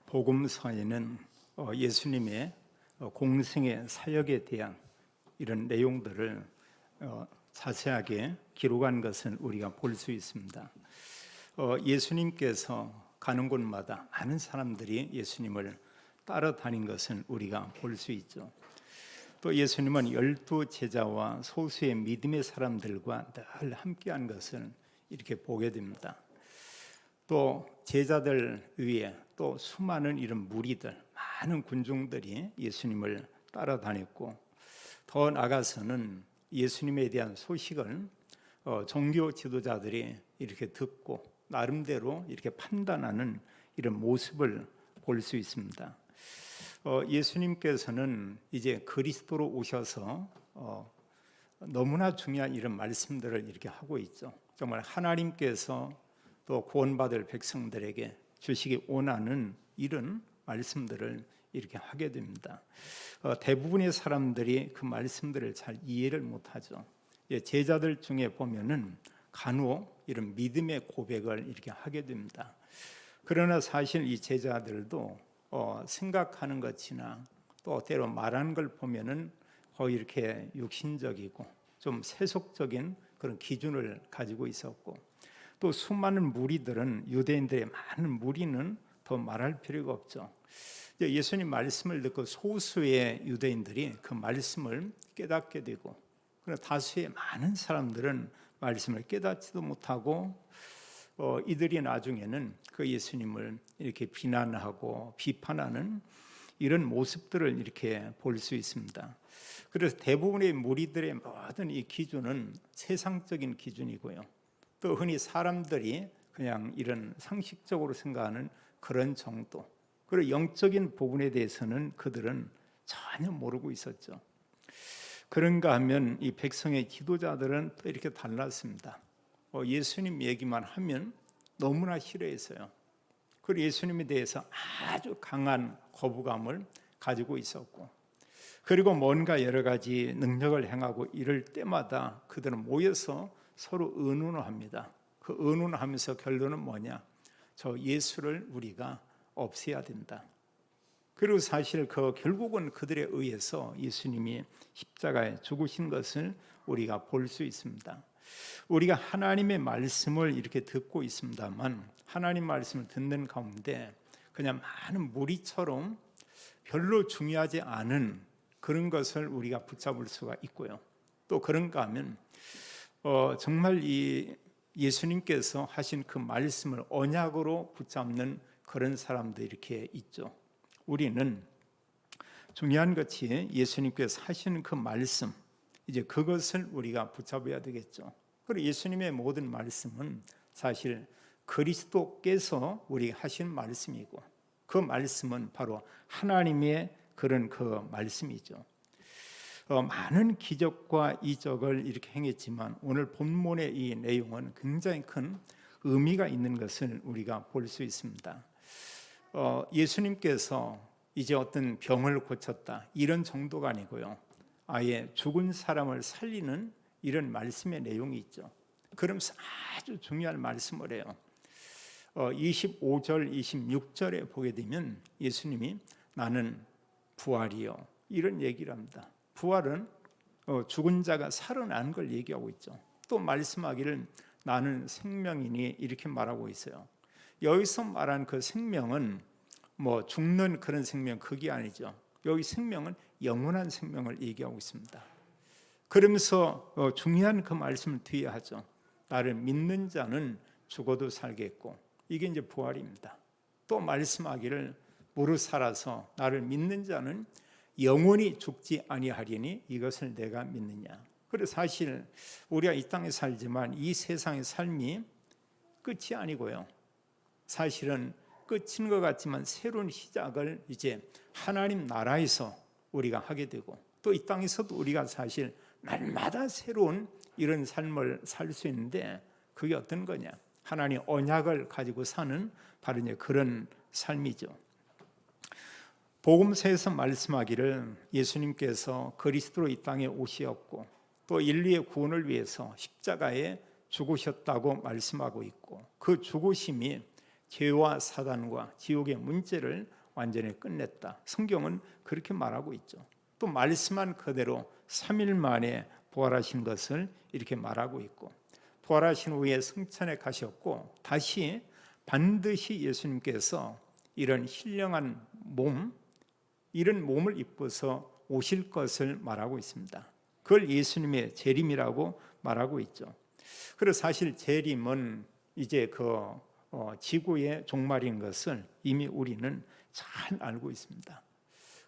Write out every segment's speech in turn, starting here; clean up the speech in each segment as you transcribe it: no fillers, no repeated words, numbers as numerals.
복음서에는 예수님의 공생의 사역에 대한 이런 내용들을 자세하게 기록한 것을 우리가 볼 수 있습니다. 예수님께서 가는 곳마다 많은 사람들이 예수님을 따라다닌 것을 우리가 볼 수 있죠. 또 예수님은 12 제자와 소수의 믿음의 사람들과 늘 함께한 것을 이렇게 보게 됩니다. 또 제자들 위에 또 수많은 이런 무리들, 많은 군중들이 예수님을 따라다녔고, 더 나아가서는 예수님에 대한 소식을 종교 지도자들이 이렇게 듣고 나름대로 이렇게 판단하는 이런 모습을 볼 수 있습니다. 예수님께서는 이제 그리스도로 오셔서 너무나 중요한 이런 말씀들을 이렇게 하고 있죠. 정말 하나님께서 또 구원받을 백성들에게 주시기 원하는 이런 말씀들을 이렇게 하게 됩니다. 대부분의 사람들이 그 말씀들을 잘 이해를 못하죠. 제자들 중에 보면은 간혹 이런 믿음의 고백을 이렇게 하게 됩니다. 그러나 사실 이 제자들도 생각하는 것이나 또 때로 말하는 걸 보면은 거의 이렇게 육신적이고 좀 세속적인 그런 기준을 가지고 있었고, 또 수많은 무리들은, 유대인들의 많은 무리는 더 말할 필요가 없죠. 예수님 말씀을 듣고 소수의 유대인들이 그 말씀을 깨닫게 되고, 그러나 다수의 많은 사람들은 말씀을 깨닫지도 못하고 이들이 나중에는 그 예수님을 이렇게 비난하고 비판하는 이런 모습들을 이렇게 볼 수 있습니다. 그래서 대부분의 무리들의 모든 이 기준은 세상적인 기준이고요, 또 흔히 사람들이 그냥 이런 상식적으로 생각하는 그런 정도, 그리고 영적인 부분에 대해서는 그들은 전혀 모르고 있었죠. 그런가 하면 이 백성의 지도자들은 또 이렇게 달랐습니다. 예수님 얘기만 하면 너무나 싫어했어요. 그리고 예수님에 대해서 아주 강한 거부감을 가지고 있었고, 그리고 뭔가 여러 가지 능력을 행하고 이럴 때마다 그들은 모여서 서로 의논을 합니다. 그 의논을 하면서 결론은 뭐냐? 저 예수를 우리가 없애야 된다. 그리고 사실 결국은 그들에 의해서 예수님이 십자가에 죽으신 것을 우리가 볼 수 있습니다. 우리가 하나님의 말씀을 이렇게 듣고 있습니다만, 하나님 말씀을 듣는 가운데 그냥 많은 무리처럼 별로 중요하지 않은 그런 것을 우리가 붙잡을 수가 있고요. 또 그런가 하면 정말 이 예수님께서 하신 그 말씀을 언약으로 붙잡는 그런 사람도 이렇게 있죠. 우리는 중요한 것이 예수님께서 하시는 그 말씀, 이제 그것을 우리가 붙잡아야 되겠죠. 그리고 예수님의 모든 말씀은 사실 그리스도께서 우리가 하신 말씀이고, 그 말씀은 바로 하나님의 그런 그 말씀이죠. 많은 기적과 이적을 이렇게 행했지만 오늘 본문의 이 내용은 굉장히 큰 의미가 있는 것을 우리가 볼 수 있습니다. 예수님께서 이제 어떤 병을 고쳤다 이런 정도가 아니고요, 아예 죽은 사람을 살리는 이런 말씀의 내용이 있죠. 그러면서 아주 중요한 말씀을 해요. 25절 26절에 보게 되면 예수님이 나는 부활이요 이런 얘기를 합니다. 부활은 죽은 자가 살아나는 걸 얘기하고 있죠. 또 말씀하기를 나는 생명이니 이렇게 말하고 있어요. 여기서 말한 그 생명은 뭐 죽는 그런 생명, 그게 아니죠. 여기 생명은 영원한 생명을 얘기하고 있습니다. 그러면서 중요한 그 말씀을 뒤에 하죠. 나를 믿는 자는 죽어도 살겠고, 이게 이제 부활입니다. 또 말씀하기를 무릇 살아서 나를 믿는 자는 영원히 죽지 아니하리니 이것을 내가 믿느냐. 그래서 사실 우리가 이 땅에 살지만 이 세상의 삶이 끝이 아니고요, 사실은 끝인 것 같지만 새로운 시작을 이제 하나님 나라에서 우리가 하게 되고, 또 이 땅에서도 우리가 사실 날마다 새로운 이런 삶을 살 수 있는데, 그게 어떤 거냐? 하나님 언약을 가지고 사는 바로 이제 그런 삶이죠. 복음서에서 말씀하기를 예수님께서 그리스도로 이 땅에 오시었고, 또 인류의 구원을 위해서 십자가에 죽으셨다고 말씀하고 있고, 그 죽으심이 죄와 사단과 지옥의 문제를 완전히 끝냈다. 성경은 그렇게 말하고 있죠. 또 말씀한 그대로 3일 만에 부활하신 것을 이렇게 말하고 있고, 부활하신 후에 승천에 가셨고 다시 반드시 예수님께서 이런 신령한 몸, 이런 몸을 입고서 오실 것을 말하고 있습니다. 그걸 예수님의 재림이라고 말하고 있죠. 그래서 사실 재림은 이제 지구의 종말인 것을 이미 우리는 잘 알고 있습니다.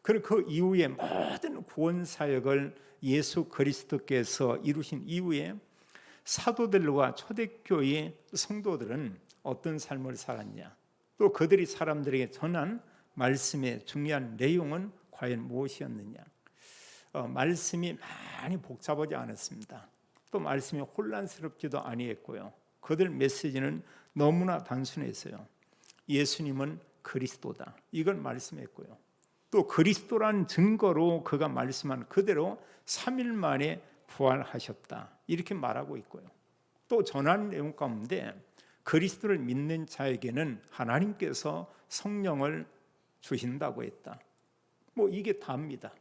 그리고 그 이후에 모든 구원 사역을 예수 그리스도께서 이루신 이후에 사도들과 초대교회 성도들은 어떤 삶을 살았냐, 또 그들이 사람들에게 전한 말씀의 중요한 내용은 과연 무엇이었느냐. 말씀이 많이 복잡하지 않았습니다. 또 말씀이 혼란스럽지도 아니했고요. 그들 메시지는 너무나 단순했어요. 예수님은 그리스도다, 이걸 말씀했고요. 또 그리스도란 증거로 그가 말씀한 그대로 3일 만에 부활하셨다, 이렇게 말하고 있고요. 또 전한 내용 가운데 그리스도를 믿는 자에게는 하나님께서 성령을 주신다고 했다. 이게 다입니다.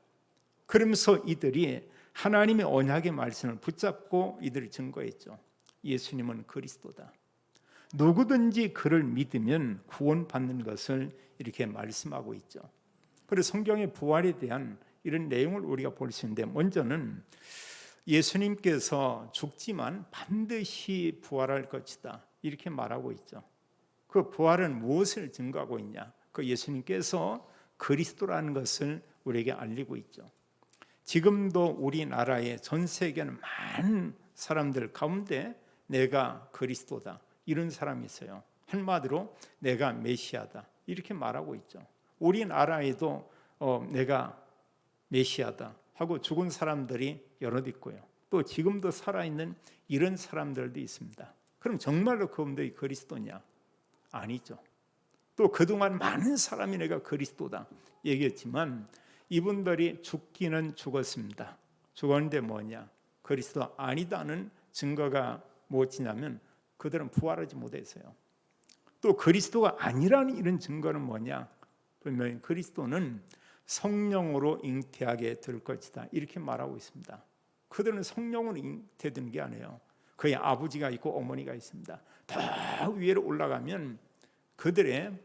그러면서 이들이 하나님의 언약의 말씀을 붙잡고 이들이 증거했죠. 예수님은 그리스도다. 누구든지 그를 믿으면 구원받는 것을 이렇게 말씀하고 있죠. 그래서 성경의 부활에 대한 이런 내용을 우리가 볼 수 있는데, 먼저는 예수님께서 죽지만 반드시 부활할 것이다, 이렇게 말하고 있죠. 그 부활은 무엇을 증거하고 있냐? 그 예수님께서 그리스도라는 것을 우리에게 알리고 있죠. 지금도 우리나라의 전 세계는 많은 사람들 가운데 내가 그리스도다, 이런 사람이 있어요. 한마디로 내가 메시아다, 이렇게 말하고 있죠. 우리나라에도 내가 메시아다 하고 죽은 사람들이 여럿 있고요. 또 지금도 살아있는 이런 사람들도 있습니다. 그럼 정말로 그분들이 그리스도냐? 아니죠. 또 그동안 많은 사람이 내가 그리스도다 얘기했지만 이분들이 죽기는 죽었습니다. 죽었는데 뭐냐? 그리스도 아니다는 증거가 무엇이냐면 그들은 부활하지 못했어요. 또 그리스도가 아니라는 이런 증거는 뭐냐? 분명히 그리스도는 성령으로 잉태하게 될 것이다, 이렇게 말하고 있습니다. 그들은 성령으로 잉태되는 게 아니에요. 그의 아버지가 있고 어머니가 있습니다. 더 위로 올라가면 그들의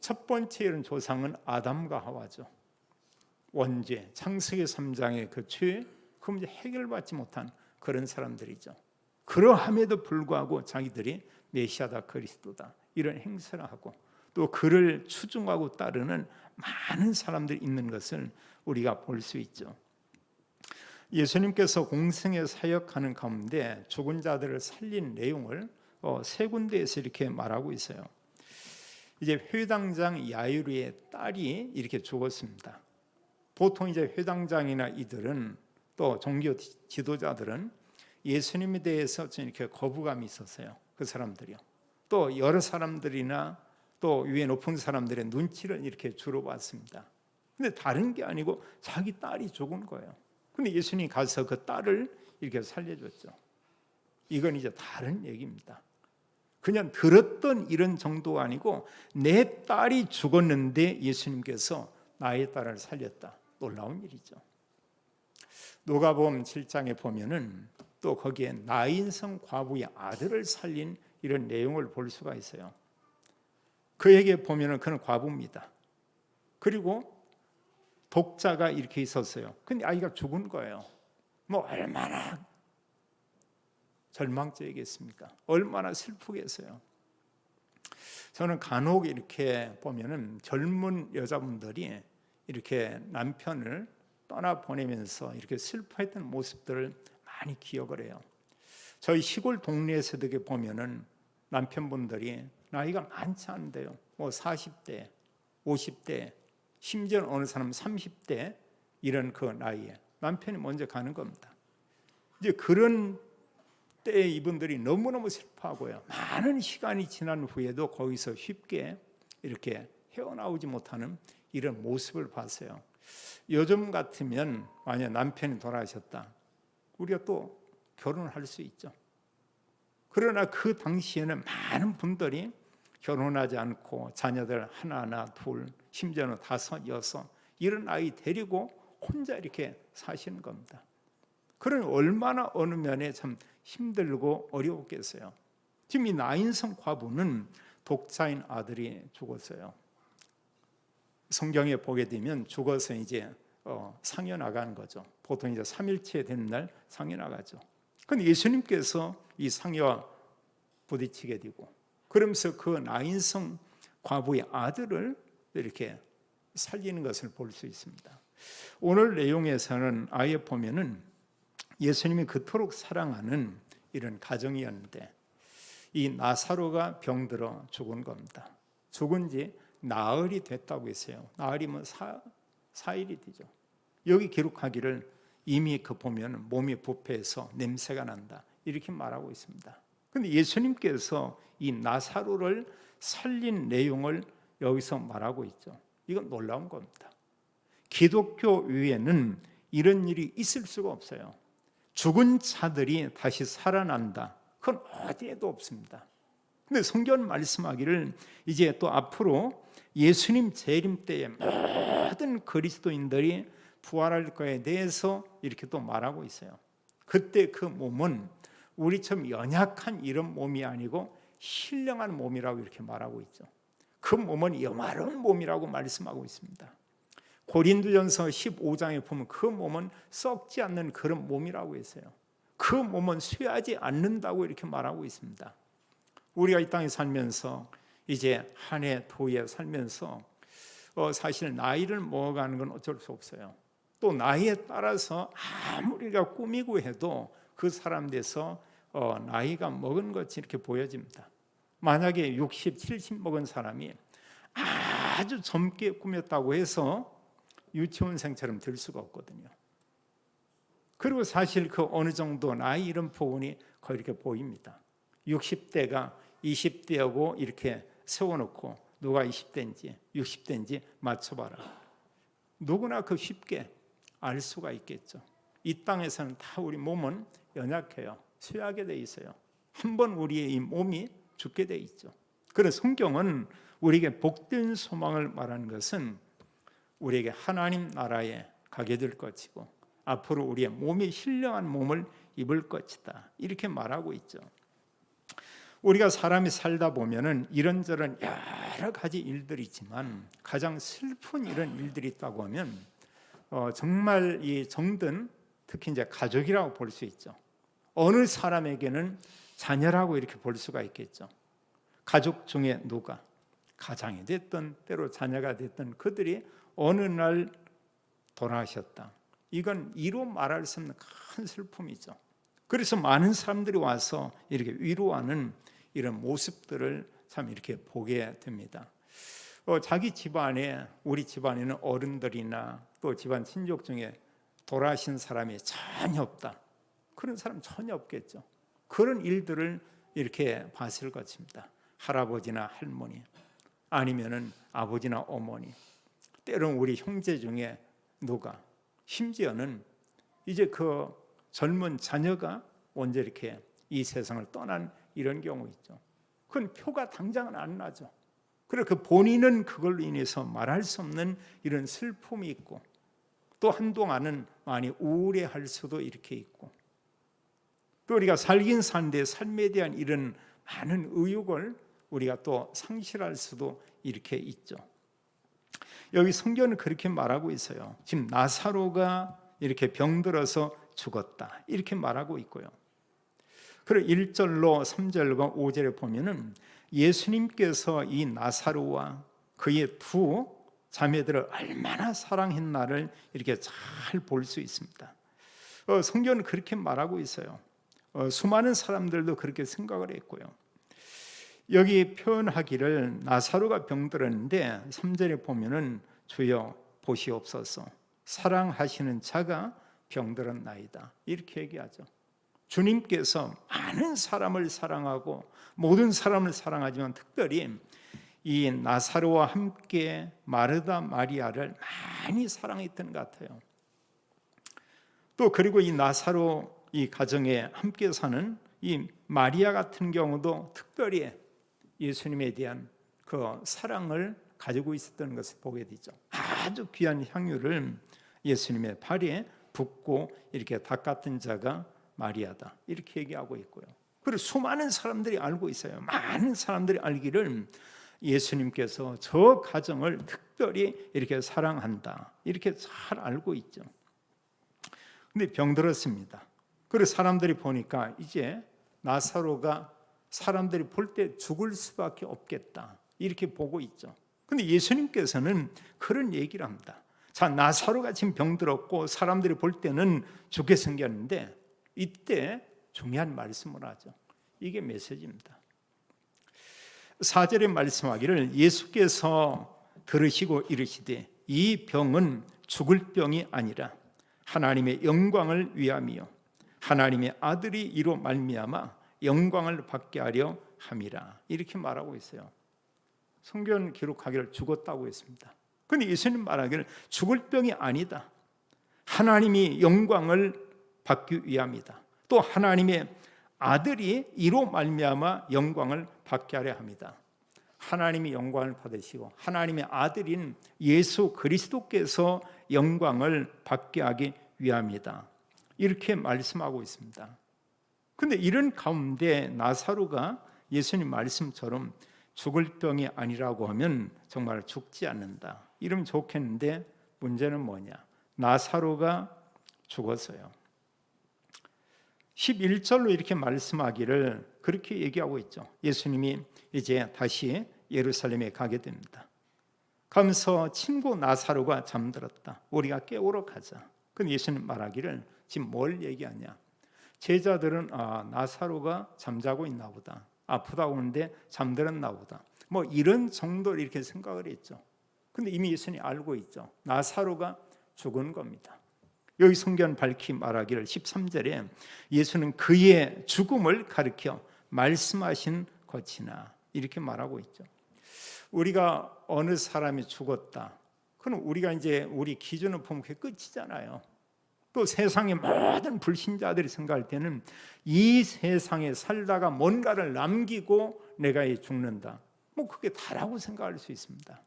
첫 번째 이런 조상은 아담과 하와죠. 원죄, 창세기 3장의 그 죄, 그 문제 해결받지 못한 그런 사람들이죠. 그러함에도 불구하고 자기들이 메시아다, 그리스도다, 이런 행세를 하고 또 그를 추종하고 따르는 많은 사람들이 있는 것을 우리가 볼 수 있죠. 예수님께서 공생에 사역하는 가운데 죽은 자들을 살린 내용을 세 군데에서 이렇게 말하고 있어요. 이제 회당장 야이로의 딸이 이렇게 죽었습니다. 보통 이제 회당장이나 이들은 또 종교 지도자들은 예수님에 대해서 좀 이렇게 거부감이 있었어요. 그 사람들이요. 또 여러 사람들이나 또 위에 높은 사람들의 눈치를 이렇게 주로 봤습니다. 근데 다른 게 아니고 자기 딸이 죽은 거예요. 근데 예수님이 가서 그 딸을 이렇게 살려줬죠. 이건 이제 다른 얘기입니다. 그냥 들었던 이런 정도가 아니고 내 딸이 죽었는데 예수님께서 나의 딸을 살렸다. 놀라운 일이죠. 누가복음 7장에 보면은 또 거기에 나인성 과부의 아들을 살린 이런 내용을 볼 수가 있어요. 그에게 보면은 그는 과부입니다. 그리고 독자가 이렇게 있었어요. 근데 아이가 죽은 거예요. 얼마나 절망적이겠습니까? 얼마나 슬프겠어요. 저는 간혹 이렇게 보면은 젊은 여자분들이 이렇게 남편을 떠나 보내면서 이렇게 슬퍼했던 모습들을 많이 기억을 해요. 저희 시골 동네에서도 보면은 남편분들이 나이가 많지 않은데요. 40대, 50대, 심지어 어느 사람은 30대 이런 그 나이에 남편이 먼저 가는 겁니다. 이제 그런 때에 이분들이 너무너무 슬퍼하고요. 많은 시간이 지난 후에도 거기서 쉽게 이렇게 헤어나오지 못하는 이런 모습을 봤어요. 요즘 같으면 만약 남편이 돌아가셨다, 우리가 또 결혼할 수 있죠. 그러나 그 당시에는 많은 분들이 결혼하지 않고 자녀들 하나하나 둘 심지어는 5, 6 이런 아이 데리고 혼자 이렇게 사시는 겁니다. 그런 얼마나 어느 면에 참 힘들고 어려웠겠어요. 지금 이 나인성 과부는 독자인 아들이 죽었어요. 성경에 보게 되면 죽어서 이제 상여 나가는 거죠. 보통 이제 3일째 되는 날 상여 나가죠. 그런데 예수님께서 이 상여와 부딪히게 되고, 그러면서 그 나인성 과부의 아들을 이렇게 살리는 것을 볼 수 있습니다. 오늘 내용에서는 아예 보면은 예수님이 그토록 사랑하는 이런 가정이었는데 이 나사로가 병들어 죽은 겁니다. 죽은 지 나흘이 됐다고 했어요. 나흘이면 4일이 되죠. 여기 기록하기를 이미 그 보면 몸이 부패해서 냄새가 난다 이렇게 말하고 있습니다. 그런데 예수님께서 이 나사로를 살린 내용을 여기서 말하고 있죠. 이건 놀라운 겁니다. 기독교 위에는 이런 일이 있을 수가 없어요. 죽은 자들이 다시 살아난다. 그건 어디에도 없습니다. 근데 성경 말씀하기를 이제 또 앞으로 예수님 재림 때에 모든 그리스도인들이 부활할 거에 대해서 이렇게 또 말하고 있어요. 그때 그 몸은 우리처럼 연약한 이런 몸이 아니고 신령한 몸이라고 이렇게 말하고 있죠. 그 몸은 영화로운 몸이라고 말씀하고 있습니다. 고린도전서 15장에 보면 그 몸은 썩지 않는 그런 몸이라고 했어요. 그 몸은 쇠하지 않는다고 이렇게 말하고 있습니다. 우리가 이 땅에 살면서 이제 한 해 두 해 살면서 사실 나이를 먹어가는 건 어쩔 수 없어요. 또 나이에 따라서 아무리 우리가 꾸미고 해도 그 사람 돼서 나이가 먹은 것이 이렇게 보여집니다. 만약에 60, 70 먹은 사람이 아주 젊게 꾸몄다고 해서 유치원생처럼 될 수가 없거든요. 그리고 사실 그 어느 정도 나이 이런 부분이 거의 이렇게 보입니다. 60대가 20대하고 이렇게 세워놓고 누가 20대인지 60대인지 맞춰봐라. 누구나 그 쉽게 알 수가 있겠죠. 이 땅에서는 다 우리 몸은 연약해요. 쇠하게 돼 있어요. 한번 우리의 이 몸이 죽게 돼 있죠. 그래서 성경은 우리에게 복된 소망을 말하는 것은 우리에게 하나님 나라에 가게 될 것이고 앞으로 우리의 몸이 신령한 몸을 입을 것이다 이렇게 말하고 있죠. 우리가 사람이 살다 보면은 이런저런 여러 가지 일들이 있지만 가장 슬픈 이런 일들이 있다고 하면 정말 이 정든 특히 이제 가족이라고 볼 수 있죠. 어느 사람에게는 자녀라고 이렇게 볼 수가 있겠죠. 가족 중에 누가 가장이 됐든 때로 자녀가 됐든 그들이 어느 날 돌아가셨다. 이건 이루 말할 수 없는 큰 슬픔이죠. 그래서 많은 사람들이 와서 이렇게 위로하는 이런 모습들을 참 이렇게 보게 됩니다. 자기 집안에 우리 집안에는 어른들이나 또 집안 친족 중에 돌아가신 사람이 전혀 없다. 그런 사람 전혀 없겠죠. 그런 일들을 이렇게 봤을 것입니다. 할아버지나 할머니 아니면은 아버지나 어머니 때로는 우리 형제 중에 누가 심지어는 이제 그 젊은 자녀가 언제 이렇게 이 세상을 떠난 이런 경우 있죠. 그건 표가 당장은 안 나죠. 그리고 그 본인은 그걸로 인해서 말할 수 없는 이런 슬픔이 있고 또 한동안은 많이 우울해할 수도 이렇게 있고 또 우리가 살긴 사는데 삶에 대한 이런 많은 의욕을 우리가 또 상실할 수도 이렇게 있죠. 여기 성경은 그렇게 말하고 있어요. 지금 나사로가 이렇게 병들어서 죽었다 이렇게 말하고 있고요. 그리고 1절로 3절과 5절에 보면은 예수님께서 이 나사로와 그의 두 자매들을 얼마나 사랑했나를 이렇게 잘 볼 수 있습니다. 성경은 그렇게 말하고 있어요. 수많은 사람들도 그렇게 생각을 했고요. 여기 표현하기를 나사로가 병들었는데 3절에 보면은 주여 보시옵소서 사랑하시는 자가 병들었나이다 이렇게 얘기하죠. 주님께서 많은 사람을 사랑하고 모든 사람을 사랑하지만 특별히 이 나사로와 함께 마르다 마리아를 많이 사랑했던 것 같아요. 또 그리고 이 나사로 이 가정에 함께 사는 이 마리아 같은 경우도 특별히 예수님에 대한 그 사랑을 가지고 있었던 것을 보게 되죠. 아주 귀한 향유를 예수님의 발에 붓고 이렇게 닦았던 자가 마리아다, 이렇게 얘기하고 있고요. 그리고 수많은 사람들이 알고 있어요. 많은 사람들이 알기를 예수님께서 저 가정을 특별히 이렇게 사랑한다, 이렇게 잘 알고 있죠. 근데 병들었습니다. 그리고 사람들이 보니까 이제 나사로가 사람들이 볼 때 죽을 수밖에 없겠다, 이렇게 보고 있죠. 근데 예수님께서는 그런 얘기를 합니다. 자, 나사로가 지금 병들었고 사람들이 볼 때는 죽게 생겼는데 이때 중요한 말씀을 하죠. 이게 메시지입니다. 4절에 말씀하기를 예수께서 들으시고 이르시되 이 병은 죽을 병이 아니라 하나님의 영광을 위함이요 하나님의 아들이 이로 말미암아 영광을 받게 하려 함이라, 이렇게 말하고 있어요. 성경 기록하기를 죽었다고 했습니다. 그런데 예수님 말하기를 죽을 병이 아니다, 하나님이 영광을 받기 위함이다, 또 하나님의 아들이 이로 말미암아 영광을 받게 하려 합니다. 하나님이 영광을 받으시고 하나님의 아들인 예수 그리스도께서 영광을 받게 하기 위함이다, 이렇게 말씀하고 있습니다. 그런데 이런 가운데 나사로가 예수님 말씀처럼 죽을 병이 아니라고 하면 정말 죽지 않는다, 이러면 좋겠는데 문제는 뭐냐? 나사로가 죽었어요. 11절로 이렇게 말씀하기를 그렇게 얘기하고 있죠. 예수님이 이제 다시 예루살렘에 가게 됩니다. 가면서 친구 나사로가 잠들었다, 우리가 깨우러 가자. 근데 예수님 말하기를 지금 뭘 얘기하냐? 제자들은 나사로가 잠자고 있나 보다, 아프다고 하는데 잠들었나 보다, 뭐 이런 정도로 이렇게 생각을 했죠. 근데 이미 예수님이 알고 있죠. 나사로가 죽은 겁니다. 여기 성경 밝히 말하기를 13절에 예수는 그의 죽음을 가리켜 말씀하신 것이나, 이렇게 말하고 있죠. 우리가 어느 사람이 죽었다, 그럼 우리가 이제 우리 기준을 보면 그게 끝이잖아요. 또 세상의 모든 불신자들이 생각할 때는 이 세상에 살다가 뭔가를 남기고 내가 죽는다, 뭐 그게 다라고 생각할 수 있습니다.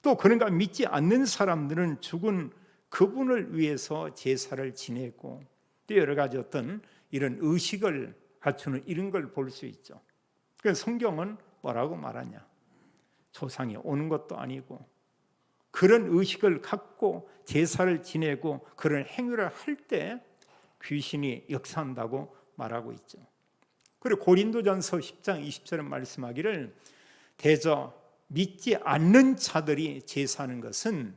또 그런가 믿지 않는 사람들은 죽은 그분을 위해서 제사를 지내고 또 여러 가지 어떤 이런 의식을 갖추는 이런 걸 볼 수 있죠. 그래서 성경은 뭐라고 말하냐? 조상이 오는 것도 아니고 그런 의식을 갖고 제사를 지내고 그런 행위를 할 때 귀신이 역사한다고 말하고 있죠. 그리고 고린도전서 10장 20절에 말씀하기를 대저 믿지 않는 자들이 제사하는 것은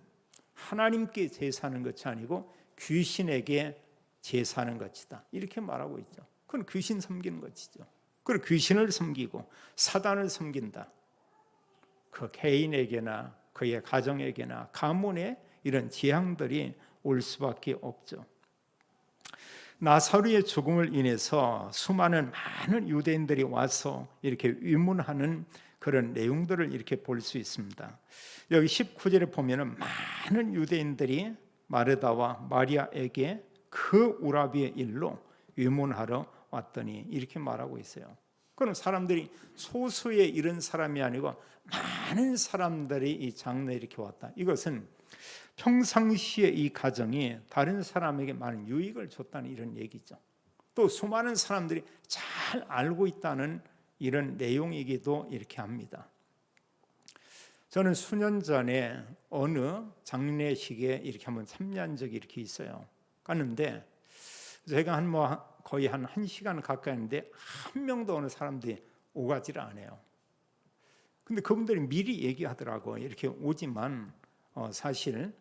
하나님께 제사하는 것이 아니고 귀신에게 제사하는 것이다, 이렇게 말하고 있죠. 그건 귀신 섬기는 것이죠. 그리고 귀신을 섬기고 사단을 섬긴다, 그 개인에게나 그의 가정에게나 가문에 이런 재앙들이 올 수밖에 없죠. 나사로의 죽음을 인해서 수많은 많은 유대인들이 와서 이렇게 위문하는 그런 내용들을 이렇게 볼 수 있습니다. 여기 19절에 보면은 많은 유대인들이 마르다와 마리아에게 그 우라비의 일로 위문하러 왔더니, 이렇게 말하고 있어요. 그럼 사람들이 소수의 이런 사람이 아니고 많은 사람들이 이 장례에 이렇게 왔다. 이것은 평상시에 이 가정이 다른 사람에게 많은 유익을 줬다는 이런 얘기죠. 또 수많은 사람들이 잘 알고 있다는 이런 내용이기도 이렇게 합니다. 저는 수년 전에 어느 장례식에 이렇게 한번 참여한 적이 이렇게 있어요. 갔는데 제가 거의 한 1시간 가까이 했는데 한 명도 오는 사람들이 오가지를 않아요. 근데 그분들이 미리 얘기하더라고요. 이렇게 오지만 사실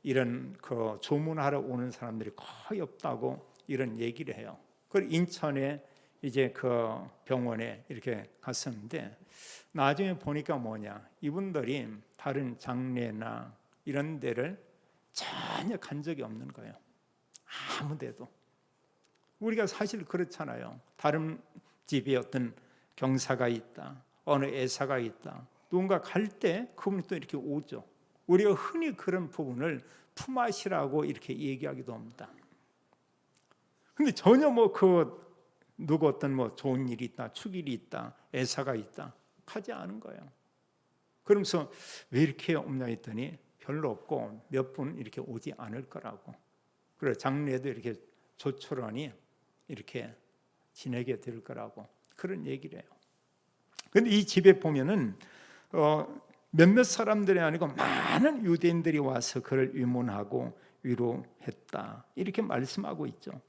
이런 그 조문하러 오는 사람들이 거의 없다고 이런 얘기를 해요. 그리고 인천에 이제 그 병원에 이렇게 갔었는데 나중에 보니까 뭐냐, 이분들이 다른 장례나 이런 데를 전혀 간 적이 없는 거예요. 아무 데도. 우리가 사실 그렇잖아요. 다른 집에 어떤 경사가 있다, 어느 애사가 있다, 누군가 갈 때 그분이 또 이렇게 오죠. 우리가 흔히 그런 부분을 품앗이라고 이렇게 얘기하기도 합니다. 근데 전혀 누구 어떤 좋은 일이 있다, 축일이 있다, 애사가 있다 하지 않은 거예요. 그러면서 왜 이렇게 없냐 했더니 별로 없고 몇 분 이렇게 오지 않을 거라고. 그래 장례도 이렇게 조촐하니 이렇게 지내게 될 거라고 그런 얘기를 해요. 그런데 이 집에 보면은 몇몇 사람들이 아니고 많은 유대인들이 와서 그를 위문하고 위로했다 이렇게 말씀하고 있죠.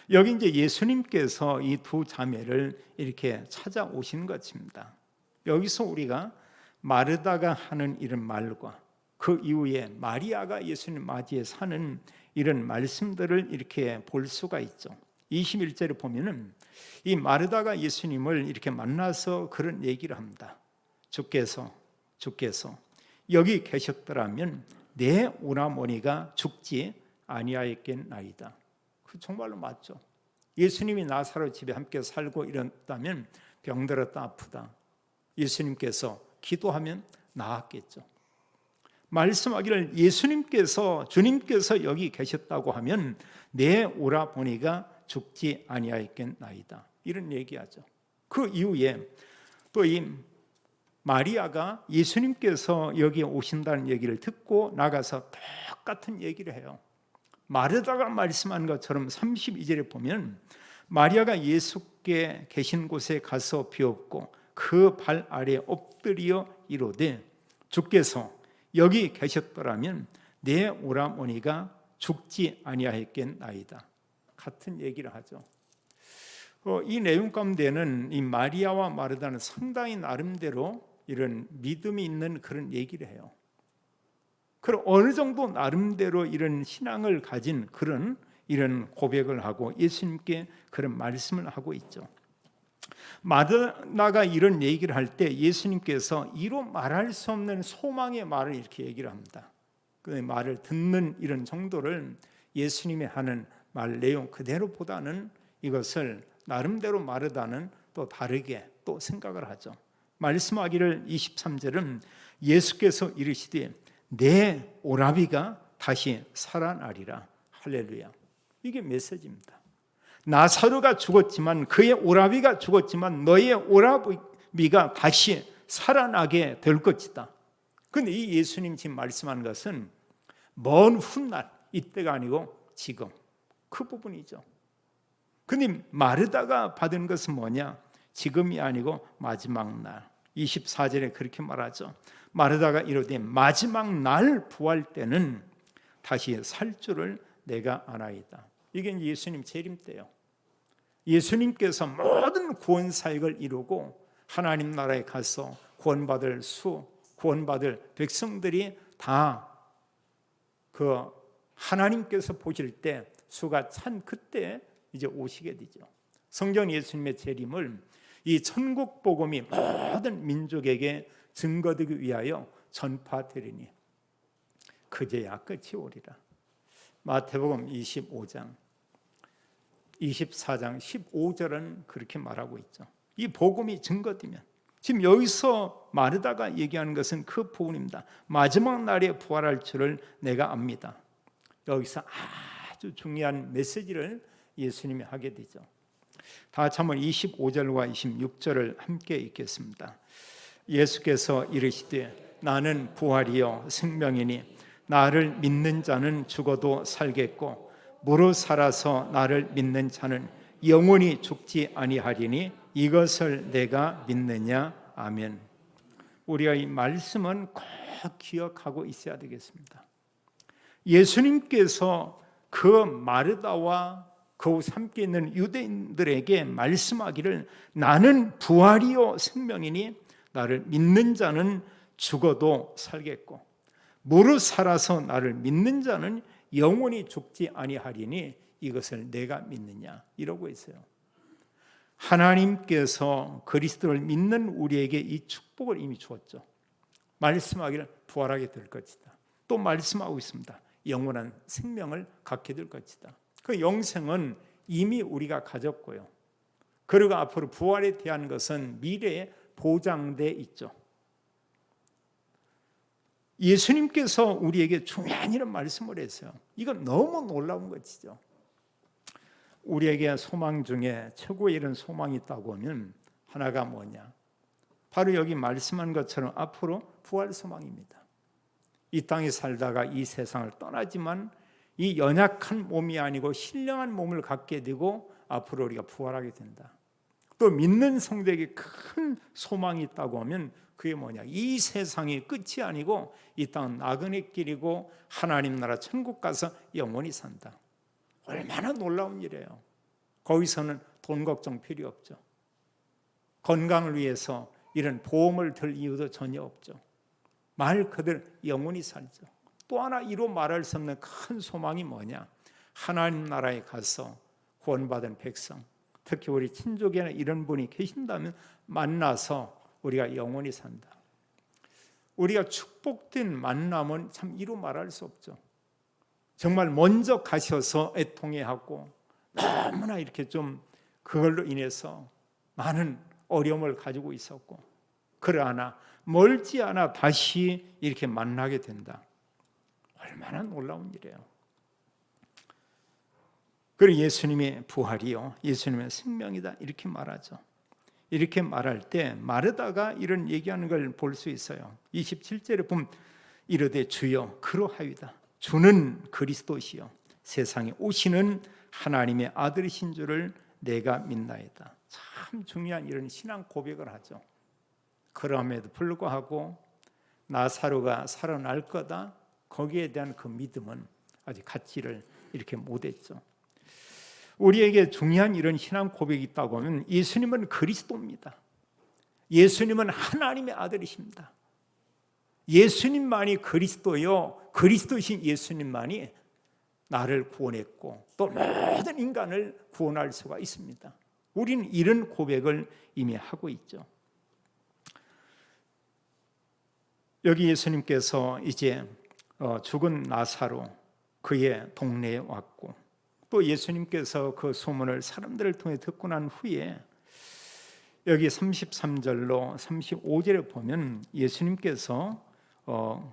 여기 이제 예수님께서 이 두 자매를 이렇게 찾아오신 것입니다. 여기서 우리가 마르다가 하는 이런 말과 그 이후에 마리아가 예수님 맞이해 사는 이런 말씀들을 이렇게 볼 수가 있죠. 21절에 보면은 이 마르다가 예수님을 이렇게 만나서 그런 얘기를 합니다. 주께서 여기 계셨더라면 내 오라머니가 죽지 아니하였겠나이다. 그 정말로 맞죠. 예수님이 나사로 집에 함께 살고 이랬다면 병들었다 아프다 예수님께서 기도하면 나았겠죠. 말씀하기를 예수님께서 주님께서 여기 계셨다고 하면 내 오라버니가 죽지 아니하였겠나이다 이런 얘기하죠. 그 이후에 또 이 마리아가 예수님께서 여기에 오신다는 얘기를 듣고 나가서 똑같은 얘기를 해요. 마르다가 말씀한 것처럼 32절에 보면 마리아가 예수께 계신 곳에 가서 비옵고 그 발 아래 엎드려 이르되 주께서 여기 계셨더라면 내 오라머니가 죽지 아니하였겠나이다 같은 얘기를 하죠. 이 내용 가운데는 이 마리아와 마르다는 상당히 나름대로 이런 믿음이 있는 그런 얘기를 해요. 그럼 어느 정도 나름대로 이런 신앙을 가진 그런 이런 고백을 하고 예수님께 그런 말씀을 하고 있죠. 마르다가 이런 얘기를 할 때 예수님께서 이로 말할 수 없는 소망의 말을 이렇게 얘기를 합니다. 그 말을 듣는 이런 정도를 예수님이 하는 말 내용 그대로보다는 이것을 나름대로 마르다는 또 다르게 또 생각을 하죠. 말씀하기를 23절은 예수께서 이르시되 내 오라비가 다시 살아나리라. 할렐루야. 이게 메시지입니다. 나사로가 죽었지만 그의 오라비가 죽었지만 너의 오라비가 다시 살아나게 될 것이다. 그런데 이 예수님 지금 말씀하는 것은 먼 훗날 이때가 아니고 지금 그 부분이죠. 그런데 마르다가 받은 것은 뭐냐? 지금이 아니고 마지막 날 24절에 그렇게 말하죠. 마르다가 이르되 마지막 날 부활 때는 다시 살 줄을 내가 아나이다. 이게 예수님 재림 때요. 예수님께서 모든 구원 사역을 이루고 하나님 나라에 가서 구원받을 백성들이 다 그 하나님께서 보실 때 수가 찬 그때 이제 오시게 되죠. 성경 예수님의 재림을 이 천국 복음이 모든 민족에게 증거되기 위하여 전파되리니 그제야 끝이 오리라. 마태복음 25장 24장 15절은 그렇게 말하고 있죠. 이 복음이 증거되면 지금 여기서 마르다가 얘기하는 것은 그 부분입니다. 마지막 날에 부활할 줄을 내가 압니다. 여기서 아주 중요한 메시지를 예수님이 하게 되죠. 다 같이 한번 25절과 26절을 함께 읽겠습니다. 예수께서 이르시되 나는 부활이요 생명이니 나를 믿는 자는 죽어도 살겠고 무릇 살아서 나를 믿는 자는 영원히 죽지 아니하리니 이것을 내가 믿느냐. 아멘. 우리가 이 말씀은 꼭 기억하고 있어야 되겠습니다. 예수님께서 그 마르다와 그곳 함께 있는 유대인들에게 말씀하기를 나는 부활이요 생명이니 나를 믿는 자는 죽어도 살겠고 무릇 살아서 나를 믿는 자는 영원히 죽지 아니하리니 이것을 내가 믿느냐 이러고 있어요. 하나님께서 그리스도를 믿는 우리에게 이 축복을 이미 주었죠. 말씀하기를 부활하게 될 것이다. 또 말씀하고 있습니다. 영원한 생명을 갖게 될 것이다. 그 영생은 이미 우리가 가졌고요. 그리고 앞으로 부활에 대한 것은 미래에 보장돼 있죠. 예수님께서 우리에게 중요한 이런 말씀을 했어요. 이건 너무 놀라운 것이죠. 우리에게 소망 중에 최고의 이런 소망이 있다고 하면 하나가 뭐냐? 바로 여기 말씀한 것처럼 앞으로 부활 소망입니다. 이 땅에 살다가 이 세상을 떠나지만 이 연약한 몸이 아니고 신령한 몸을 갖게 되고 앞으로 우리가 부활하게 된다. 또 믿는 성도에게 큰 소망이 있다고 하면 그게 뭐냐? 이 세상이 끝이 아니고 이 땅은 나그네 길이고 하나님 나라 천국 가서 영원히 산다. 얼마나 놀라운 일이에요. 거기서는 돈 걱정 필요 없죠. 건강을 위해서 이런 보험을 들 이유도 전혀 없죠. 말 그대로 영원히 살죠. 또 하나 이로 말할 수 없는 큰 소망이 뭐냐? 하나님 나라에 가서 구원받은 백성, 특히 우리 친족에나 이런 분이 계신다면 만나서 우리가 영원히 산다. 우리가 축복된 만남은 참 이루 말할 수 없죠. 정말 먼저 가셔서 애통해하고 너무나 이렇게 좀 그걸로 인해서 많은 어려움을 가지고 있었고, 그러나 멀지 않아 다시 이렇게 만나게 된다. 얼마나 놀라운 일이에요. 그리고 예수님의 부활이요, 예수님의 생명이다 이렇게 말하죠. 이렇게 말할 때 마르다가 이런 얘기하는 걸 볼 수 있어요. 27절에 보면 이르되 주여 그러하이다. 주는 그리스도시요 세상에 오시는 하나님의 아들이신 줄을 내가 믿나이다. 참 중요한 이런 신앙 고백을 하죠. 그럼에도 불구하고 나사로가 살아날 거다, 거기에 대한 그 믿음은 아직 갖지를 이렇게 못했죠. 우리에게 중요한 이런 신앙 고백이 있다고 하면 예수님은 그리스도입니다. 예수님은 하나님의 아들이십니다. 예수님만이 그리스도요, 그리스도이신 예수님만이 나를 구원했고 또 모든 인간을 구원할 수가 있습니다. 우리는 이런 고백을 이미 하고 있죠. 여기 예수님께서 이제 죽은 나사로 그의 동네에 왔고, 또 예수님께서 그 소문을 사람들을 통해 듣고 난 후에 여기 33절로 35절에 보면 예수님께서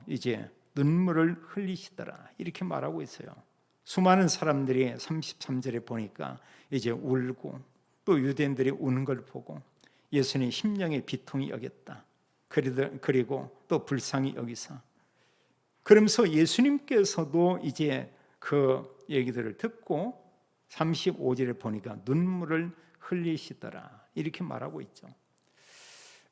이제 눈물을 흘리시더라 이렇게 말하고 있어요. 수많은 사람들이 33절에 보니까 이제 울고, 또 유대인들이 우는 걸 보고 예수님 심령의 비통이 여겼다. 그리고 또 불쌍히 여기사, 그러면서 예수님께서도 이제 그 얘기들을 듣고 35절에 보니까 눈물을 흘리시더라 이렇게 말하고 있죠.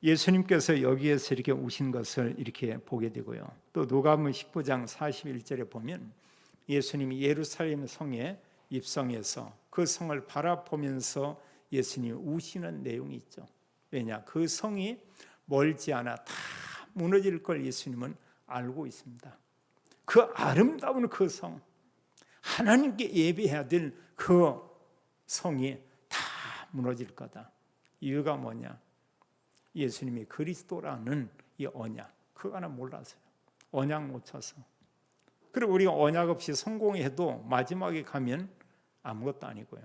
예수님께서 여기에서 이렇게 우신 것을 이렇게 보게 되고요. 또 누가복음 19장 41절에 보면 예수님이 예루살렘 성에 입성해서 그 성을 바라보면서 예수님이 우시는 내용이 있죠. 왜냐? 그 성이 멀지 않아 다 무너질 걸 예수님은 알고 있습니다. 그 아름다운 그 성, 하나님께 예배해야 될 그 성이 다 무너질 거다. 이유가 뭐냐? 예수님이 그리스도라는 이 언약, 그거 하나 몰라서요. 언약 못 쳐서. 그리고 우리가 언약 없이 성공해도 마지막에 가면 아무것도 아니고요.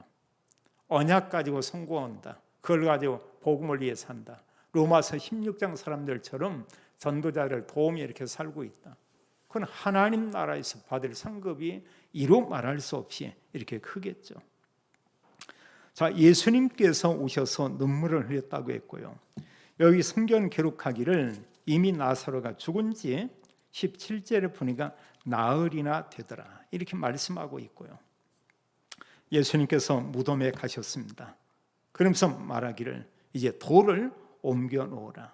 언약 가지고 성공한다. 그걸 가지고 복음을 위해 산다. 로마서 16장 사람들처럼 전도자를 도우며 이렇게 살고 있다. 그건 하나님 나라에서 받을 상급이 이루 말할 수 없이 이렇게 크겠죠. 자, 예수님께서 오셔서 눈물을 흘렸다고 했고요. 여기 성경 기록하기를 이미 나사로가 죽은 지 17절에 보니까 나흘이나 되더라 이렇게 말씀하고 있고요. 예수님께서 무덤에 가셨습니다. 그러면서 말하기를 이제 돌을 옮겨 놓으라.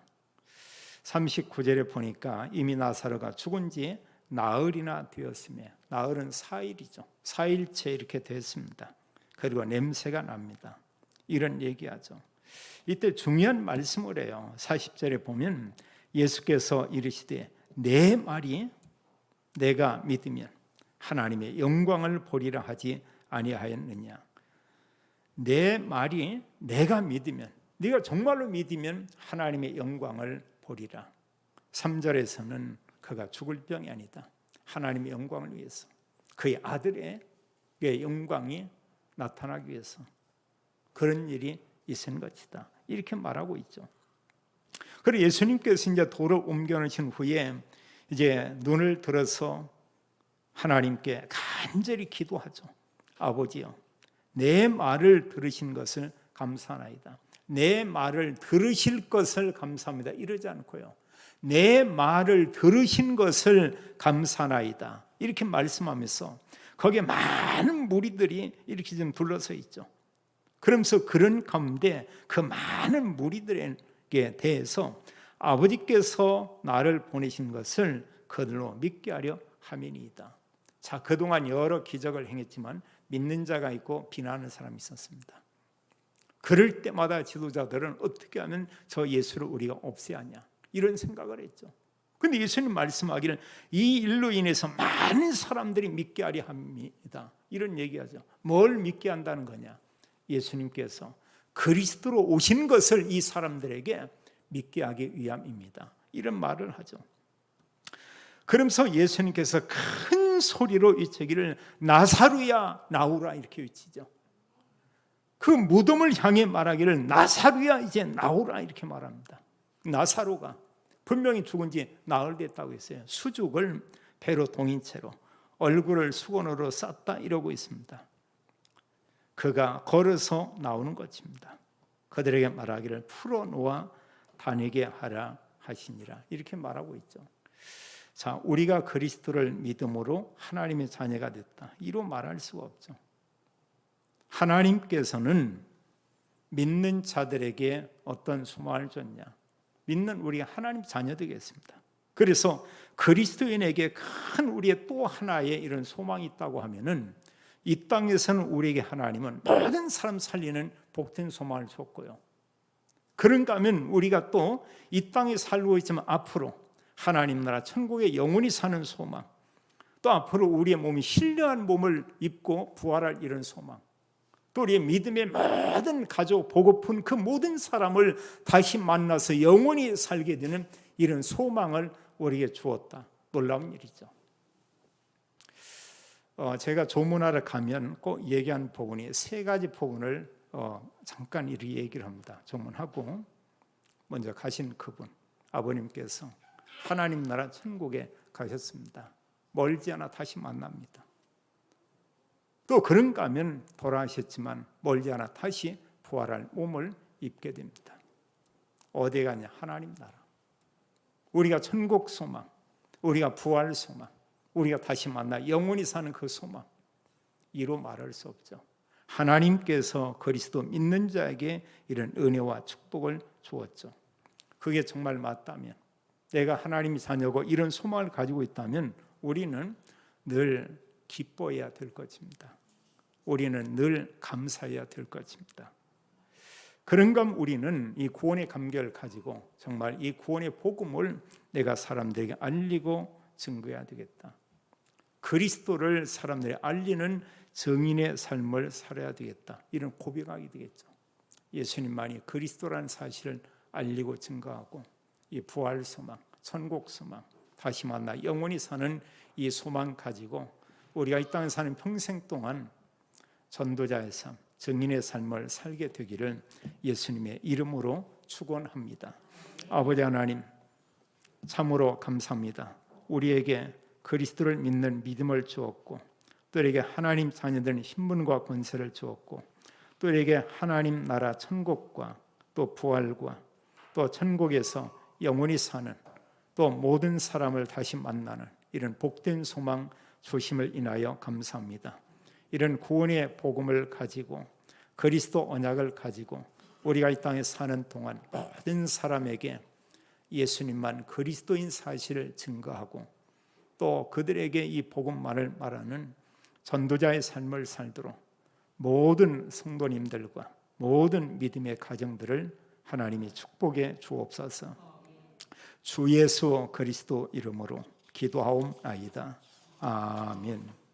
39절에 보니까 이미 나사로가 죽은 지 나흘이나 되었으며, 나흘은 4일이죠. 4일째 이렇게 됐습니다. 그리고 냄새가 납니다. 이런 얘기하죠. 이때 중요한 말씀을 해요. 40절에 보면 예수께서 이르시되 내 말이 내가 믿으면 하나님의 영광을 보리라 하지 아니하였느냐. 내 말이 내가 믿으면, 네가 정말로 믿으면 하나님의 영광을 보리라. 3절에서는 그가 죽을 병이 아니다. 하나님의 영광을 위해서, 그의 아들의 영광이 나타나기 위해서 그런 일이 있은 것이다 이렇게 말하고 있죠. 그리고 예수님께서 이제 돌을 옮겨 놓으신 후에 이제 눈을 들어서 하나님께 간절히 기도하죠. 아버지여, 내 말을 들으신 것을 감사하나이다. 내 말을 들으실 것을 감사합니다 이러지 않고요, 내 말을 들으신 것을 감사나이다 이렇게 말씀하면서 거기에 많은 무리들이 이렇게 좀 둘러서 있죠. 그러면서 그런 가운데 그 많은 무리들에게 대해서 아버지께서 나를 보내신 것을 그들로 믿게 하려 함이니이다. 자, 그동안 여러 기적을 행했지만 믿는 자가 있고 비난하는 사람이 있었습니다. 그럴 때마다 지도자들은 어떻게 하면 저 예수를 우리가 없애야 하냐 이런 생각을 했죠. 그런데 예수님 말씀하기를 이 일로 인해서 많은 사람들이 믿게 하려 합니다 이런 얘기하죠. 뭘 믿게 한다는 거냐? 예수님께서 그리스도로 오신 것을 이 사람들에게 믿게 하기 위함입니다 이런 말을 하죠. 그러면서 예수님께서 큰 소리로 외치기를 나사로야 나오라 이렇게 외치죠. 그 무덤을 향해 말하기를 나사로야 이제 나오라 이렇게 말합니다. 나사로가 분명히 죽은 지 나흘 됐다고 했어요. 수죽을 배로 동인 채로 얼굴을 수건으로 쌌다 이러고 있습니다. 그가 걸어서 나오는 것입니다. 그들에게 말하기를 풀어놓아 다니게 하라 하시니라 이렇게 말하고 있죠. 자, 우리가 그리스도를 믿음으로 하나님의 자녀가 됐다 이로 말할 수가 없죠. 하나님께서는 믿는 자들에게 어떤 소망을 줬냐? 믿는 우리가 하나님 자녀 되겠습니다. 그래서 그리스도인에게 큰 우리의 또 하나의 이런 소망이 있다고 하면은 이 땅에서는 우리에게 하나님은 모든 사람 살리는 복된 소망을 줬고요. 그런가 하면 우리가 또 이 땅에 살고 있지만 앞으로 하나님 나라 천국에 영원히 사는 소망, 또 앞으로 우리의 몸이 신령한 몸을 입고 부활할 이런 소망, 또 우리의 믿음의 모든 가족 보고픈 그 모든 사람을 다시 만나서 영원히 살게 되는 이런 소망을 우리에게 주었다. 놀라운 일이죠. 제가 조문하러 가면 꼭 얘기한 부분이 세 가지 부분을 잠깐 이렇게 얘기를 합니다. 조문하고 먼저 가신 그분 아버님께서 하나님 나라 천국에 가셨습니다. 멀지 않아 다시 만납니다. 또 그런가 하면 돌아가셨지만 멀지 않아 다시 부활할 몸을 입게 됩니다. 어디 가냐? 하나님 나라. 우리가 천국 소망, 우리가 부활 소망, 우리가 다시 만나 영원히 사는 그 소망, 이로 말할 수 없죠. 하나님께서 그리스도 믿는 자에게 이런 은혜와 축복을 주었죠. 그게 정말 맞다면, 내가 하나님의 자녀고 이런 소망을 가지고 있다면 우리는 늘 기뻐해야 될 것입니다. 우리는 늘 감사해야 될 것입니다. 그런가 하면 우리는 이 구원의 감격을 가지고 정말 이 구원의 복음을 내가 사람들에게 알리고 증거해야 되겠다. 그리스도를 사람들에게 알리는 정인의 삶을 살아야 되겠다. 이런 고백하게 되겠죠. 예수님만이 그리스도라는 사실을 알리고 증거하고 이 부활 소망, 천국 소망, 다시 만나 영원히 사는 이 소망 가지고 우리가 이 땅에 사는 평생 동안 전도자의 삶, 증인의 삶을 살게 되기를 예수님의 이름으로 축원합니다. 아버지 하나님, 참으로 감사합니다. 우리에게 그리스도를 믿는 믿음을 주었고, 또 우리에게 하나님 자녀들의 신분과 권세를 주었고, 또 우리에게 하나님 나라 천국과 또 부활과 또 천국에서 영원히 사는 또 모든 사람을 다시 만나는 이런 복된 소망 주심을 인하여 감사합니다. 이런 구원의 복음을 가지고 그리스도 언약을 가지고 우리가 이 땅에 사는 동안 모든 사람에게 예수님만 그리스도인 사실을 증거하고 또 그들에게 이 복음만을 말하는 전도자의 삶을 살도록 모든 성도님들과 모든 믿음의 가정들을 하나님이 축복해 주옵소서. 주 예수 그리스도 이름으로 기도하옵나이다. 아멘.